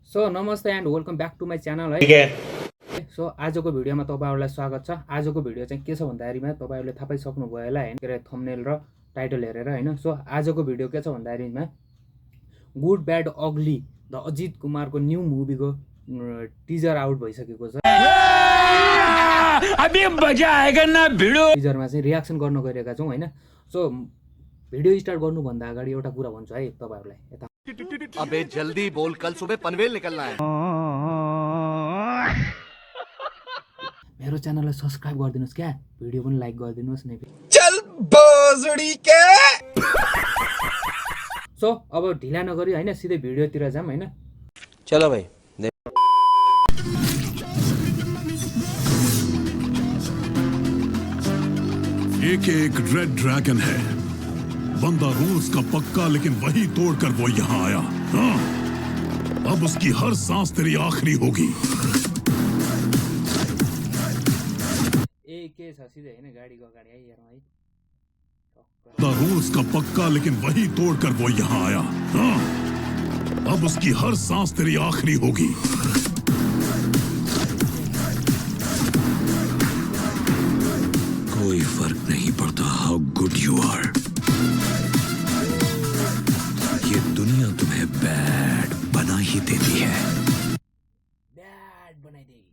So नमस्ते and welcome back to my channel है। So आजको भिडियोमा तपाईँहरूलाई स्वागत छ। आजको भिडियो चाहिँ के छ भन्दाखेरिमा तपाईँहरूले थाहा पाइसक्नुभयो होला हैन, के अरे थम्बनेल र टाइटल हेरेर हैन। सो आजको भिडियो के छ भन्दाखेरिमा good bad ugly the Ajith कुमारको न्यू मुभीको टिजर आउट भइसकेको छ। अबे मजा आएगा ना भिडियो टिजरमा चाहिँ रियाक्सन गर्न गइरहेका छौं हैन। सो भिडियो स्टार्ट गर्नुभन्दा अगाडि एउटा कुरा भन्छु है तपाईहरुलाई। यता अबे जल्दी बोल, कल सुबह पनवेल निकलना है। मेरो च्यानललाई सब्स्क्राइब गरिदिनुस् क्या, भिडियो पनि लाइक गरिदिनुस् न। चल बोजडी के। सो अब ढिला नगरी हैन सिधै भिडियोतिर जाम हैन। चलो भाई। एक रेड ड्रैगन है, बंदा रूल्स का पक्का, लेकिन वही तोड़कर वो यहाँ आया। हाँ? अब उसकी हर सांस तेरी आखिरी होगी। के छ सिधै हैन गाडीको अगाडि है हेरौँ है। बंदा रूल्स का पक्का, लेकिन वही तोड़कर वो यहाँ आया। हाँ? अब उसकी हर सांस तेरी आखिरी होगी। कोई फर्क नहीं पड़ता हाउ गुड यू आर, ये दुनिया तुम्हें बैड बना ही देती है। ब्याड बनाइदिए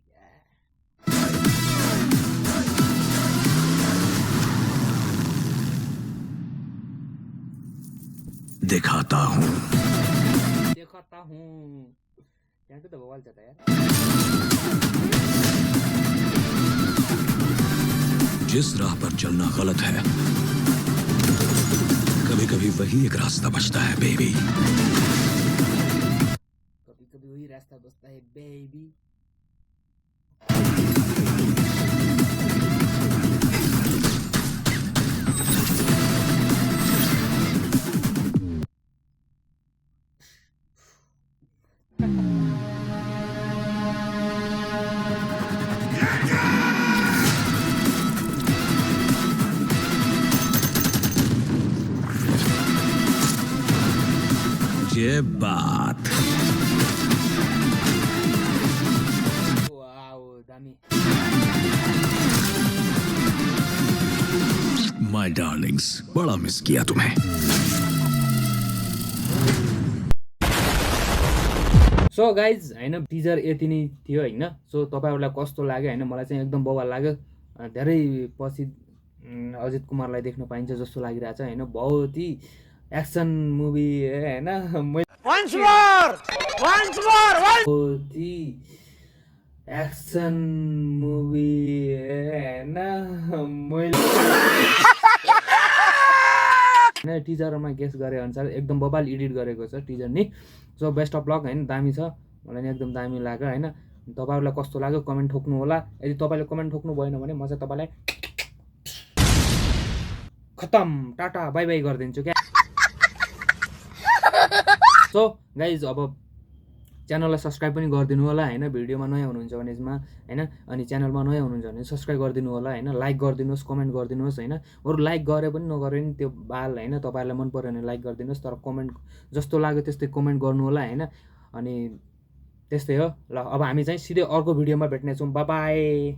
दिखाता हूँ। यहाँ तो बवाल जाता है यार। जिस राह पर चलना गलत है, कभी कभी वही एक रास्ता बचता है बेबी। कभी कभी वही रास्ता बचता है बेबी। ये बात वाओ दामी। माय डार्लिंग्स, बड़ा मिस किया तुम्हें। सो गाइज हैन टिजर यति नै थियो हैन। सो तपाईहरुलाई कस्तो लाग्यो हैन, मलाई चाहिँ एकदम बवाल लाग्यो। धेरै पछि अजित कुमारलाई देख्न पाइन्छ जस्तो लागिरहेछ हैन। बहुत ही एक्सन मुभी हैन। बहुत ही एक्सन मुभी हैन। मैले टिजरमा गेस गरे अनुसार एकदम बबाल एडिट गरेको छ टिजर नि। सो बेस्ट अफ लक हैन, दामी छ। मलाई नि एकदम दामी लाग्यो हैन। तपाईहरुलाई कस्तो लाग्यो कमेन्ट ठोक्नु होला। यदि तपाईले कमेन्ट ठोक्नु भएन भने म चाहिँ तपाईलाई खतम टाटा बाइ बाइ गरिदिन्छु क्या। सो गाइज अब च्यानललाई सब्स्क्राइब पनि गरिदिनु होला हैन। भिडियोमा नयाँ हुनुहुन्छ भने यसमा हैन, अनि च्यानलमा नयाँ हुनुहुन्छ भने सब्स्क्राइब गरिदिनु होला हैन। लाइक गरिदिनुहोस्, कमेन्ट गरिदिनुहोस् हैन। अरु लाइक गरे पनि नगरे पनि त्यो बाल हैन, तपाईहरुलाई मन पर्यो भने लाइक गरिदिनुहोस्, तर कमेन्ट जस्तो लाग्यो त्यस्तै कमेन्ट गर्नु होला हैन। अनि त्यस्तै हो ल। अब हामी चाहिँ सिधै अर्को भिडियोमा भेट्ने छौँ। Bye bye.